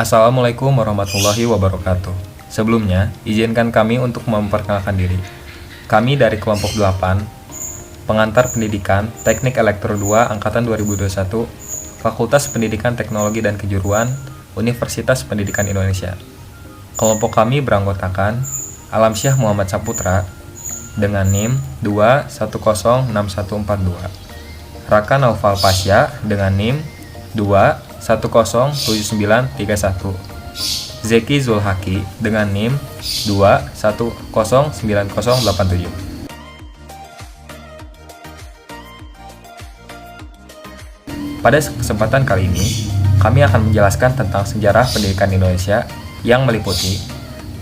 Assalamualaikum warahmatullahi wabarakatuh. Sebelumnya, izinkan kami untuk memperkenalkan diri. Kami dari kelompok 8, pengantar pendidikan Teknik Elektro 2 Angkatan 2021, Fakultas Pendidikan Teknologi dan Kejuruan, Universitas Pendidikan Indonesia. Kelompok kami beranggotakan Alamsyah Muhammad Saputra dengan NIM 2106142, Raka Naufal Pasya dengan NIM 2107931, Zeki Zulhaki dengan NIM 2109087. Pada kesempatan kali ini, kami akan menjelaskan tentang sejarah pendidikan Indonesia yang meliputi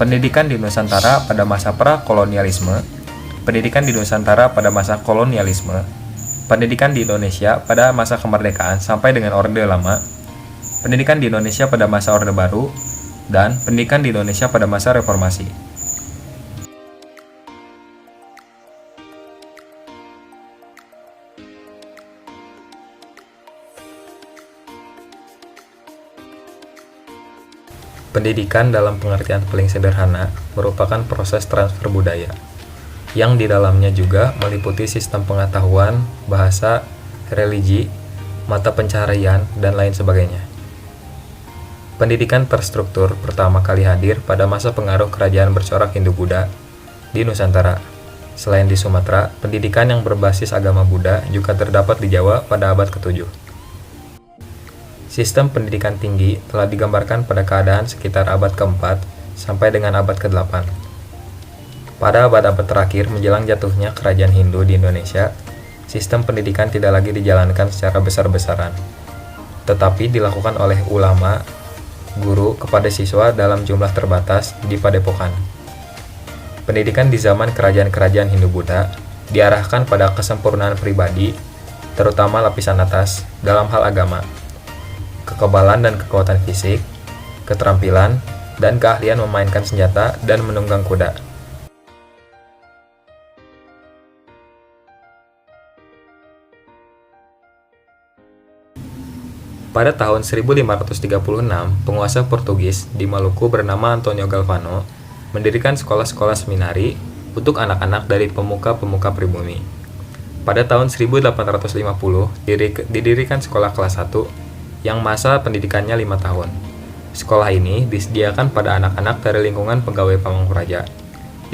pendidikan di Nusantara pada masa pra-kolonialisme, pendidikan di Nusantara pada masa kolonialisme, pendidikan di Indonesia pada masa kemerdekaan sampai dengan Orde Lama, pendidikan di Indonesia pada masa Orde Baru, dan pendidikan di Indonesia pada masa Reformasi. Pendidikan dalam pengertian paling sederhana merupakan proses transfer budaya, yang di dalamnya juga meliputi sistem pengetahuan, bahasa, religi, mata pencaharian, dan lain sebagainya. Pendidikan terstruktur pertama kali hadir pada masa pengaruh kerajaan bercorak Hindu-Buddha di Nusantara. Selain di Sumatera, pendidikan yang berbasis agama Buddha juga terdapat di Jawa pada abad ke-7. Sistem pendidikan tinggi telah digambarkan pada keadaan sekitar abad ke-4 sampai dengan abad ke-8. Pada abad-abad terakhir menjelang jatuhnya kerajaan Hindu di Indonesia, sistem pendidikan tidak lagi dijalankan secara besar-besaran, tetapi dilakukan oleh ulama, guru kepada siswa dalam jumlah terbatas di padepokan. Pendidikan di zaman kerajaan-kerajaan Hindu-Buddha diarahkan pada kesempurnaan pribadi, terutama lapisan atas, dalam hal agama, kekebalan dan kekuatan fisik, keterampilan, dan keahlian memainkan senjata dan menunggang kuda. Pada tahun 1536, penguasa Portugis di Maluku bernama Antonio Galvano mendirikan sekolah-sekolah seminari untuk anak-anak dari pemuka-pemuka pribumi. Pada tahun 1850, didirikan sekolah kelas 1 yang masa pendidikannya 5 tahun. Sekolah ini disediakan pada anak-anak dari lingkungan pegawai Pamangpraja,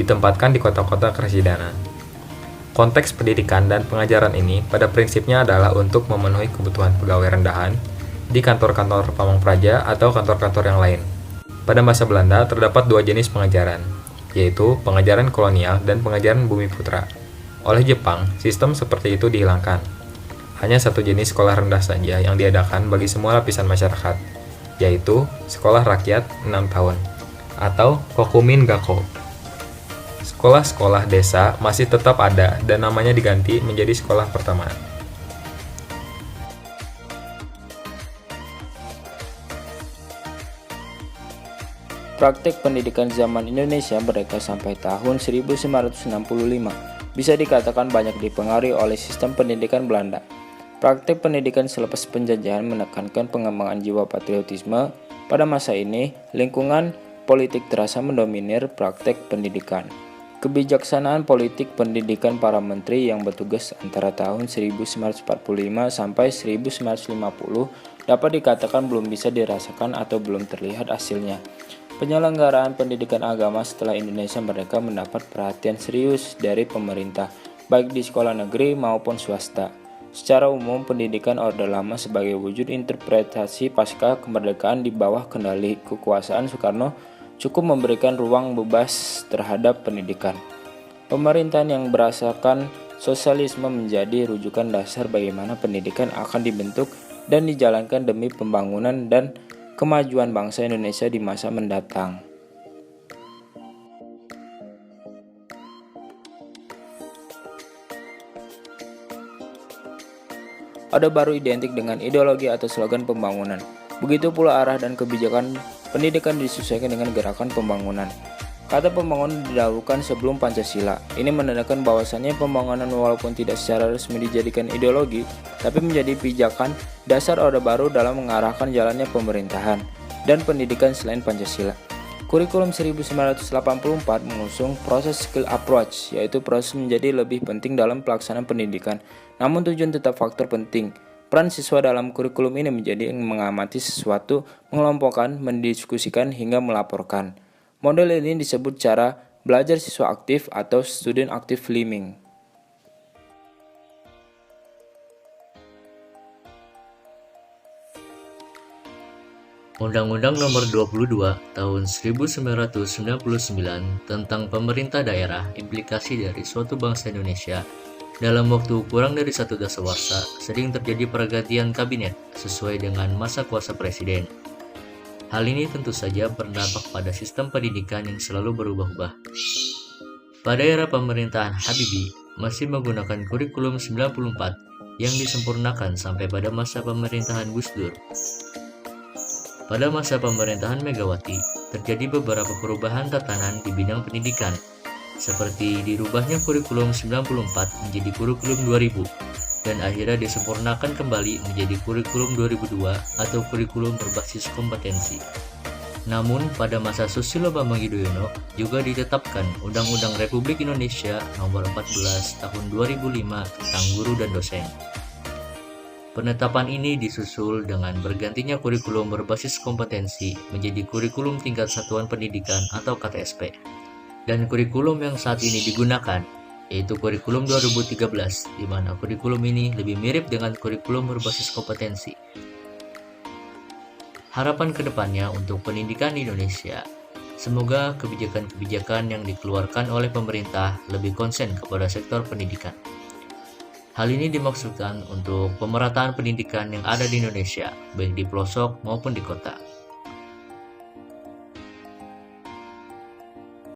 ditempatkan di kota-kota keresidenan. Konteks pendidikan dan pengajaran ini pada prinsipnya adalah untuk memenuhi kebutuhan pegawai rendahan di kantor-kantor Pamangpraja atau kantor-kantor yang lain. Pada masa Belanda terdapat dua jenis pengajaran, yaitu pengajaran kolonial dan pengajaran bumi putra. Oleh Jepang, sistem seperti itu dihilangkan. Hanya satu jenis sekolah rendah saja yang diadakan bagi semua lapisan masyarakat, yaitu sekolah rakyat 6 tahun, atau Kokumin Gakko. Sekolah-sekolah desa masih tetap ada dan namanya diganti menjadi sekolah pertama. Praktik pendidikan zaman Indonesia mereka sampai tahun 1965 bisa dikatakan banyak dipengaruhi oleh sistem pendidikan Belanda. Praktik pendidikan selepas penjajahan menekankan pengembangan jiwa patriotisme. Pada masa ini, lingkungan politik terasa mendominir praktik pendidikan. Kebijaksanaan politik pendidikan para menteri yang bertugas antara tahun 1945 sampai 1950 dapat dikatakan belum bisa dirasakan atau belum terlihat hasilnya. Penyelenggaraan pendidikan agama setelah Indonesia merdeka mendapat perhatian serius dari pemerintah, baik di sekolah negeri maupun swasta. Secara umum, pendidikan Orde Lama sebagai wujud interpretasi pasca kemerdekaan di bawah kendali kekuasaan Soekarno cukup memberikan ruang bebas terhadap pendidikan. Pemerintahan yang berasakan sosialisme menjadi rujukan dasar bagaimana pendidikan akan dibentuk dan dijalankan demi pembangunan dan kemajuan bangsa Indonesia di masa mendatang. Orde Baru identik dengan ideologi atau slogan pembangunan. Begitu pula arah dan kebijakan pendidikan disesuaikan dengan gerakan pembangunan. Kata pembangunan didahulukan sebelum Pancasila. Ini menandakan bahwasannya pembangunan walaupun tidak secara resmi dijadikan ideologi, tapi menjadi pijakan dasar Orde Baru dalam mengarahkan jalannya pemerintahan. dan pendidikan selain Pancasila. Kurikulum 1984 mengusung proses skill approach, yaitu proses menjadi lebih penting dalam pelaksanaan pendidikan. Namun tujuan tetap faktor penting. Peran siswa dalam kurikulum ini menjadi mengamati sesuatu, mengelompokkan, mendiskusikan, hingga melaporkan. Model ini disebut cara belajar siswa aktif atau student active learning. Undang-Undang Nomor 22 Tahun 1999 tentang Pemerintah Daerah implikasi dari suatu bangsa Indonesia dalam waktu kurang dari 1 dasawarsa sering terjadi pergantian kabinet sesuai dengan masa kuasa presiden. Hal ini tentu saja berdampak pada sistem pendidikan yang selalu berubah-ubah. Pada era pemerintahan Habibie masih menggunakan kurikulum 94 yang disempurnakan sampai pada masa pemerintahan Gus Dur. Pada masa pemerintahan Megawati, terjadi beberapa perubahan tatanan di bidang pendidikan, seperti dirubahnya kurikulum 94 menjadi kurikulum 2000, dan akhirnya disempurnakan kembali menjadi kurikulum 2002 atau kurikulum berbasis kompetensi. Namun, pada masa Susilo Bambang Yudhoyono juga ditetapkan Undang-Undang Republik Indonesia Nomor 14 Tahun 2005 tentang guru dan dosen. Penetapan ini disusul dengan bergantinya kurikulum berbasis kompetensi menjadi kurikulum tingkat satuan pendidikan atau KTSP. Dan kurikulum yang saat ini digunakan yaitu kurikulum 2013, di mana kurikulum ini lebih mirip dengan kurikulum berbasis kompetensi. Harapan kedepannya untuk pendidikan di Indonesia, semoga kebijakan-kebijakan yang dikeluarkan oleh pemerintah lebih konsen kepada sektor pendidikan. Hal ini dimaksudkan untuk pemerataan pendidikan yang ada di Indonesia, baik di pelosok maupun di kota.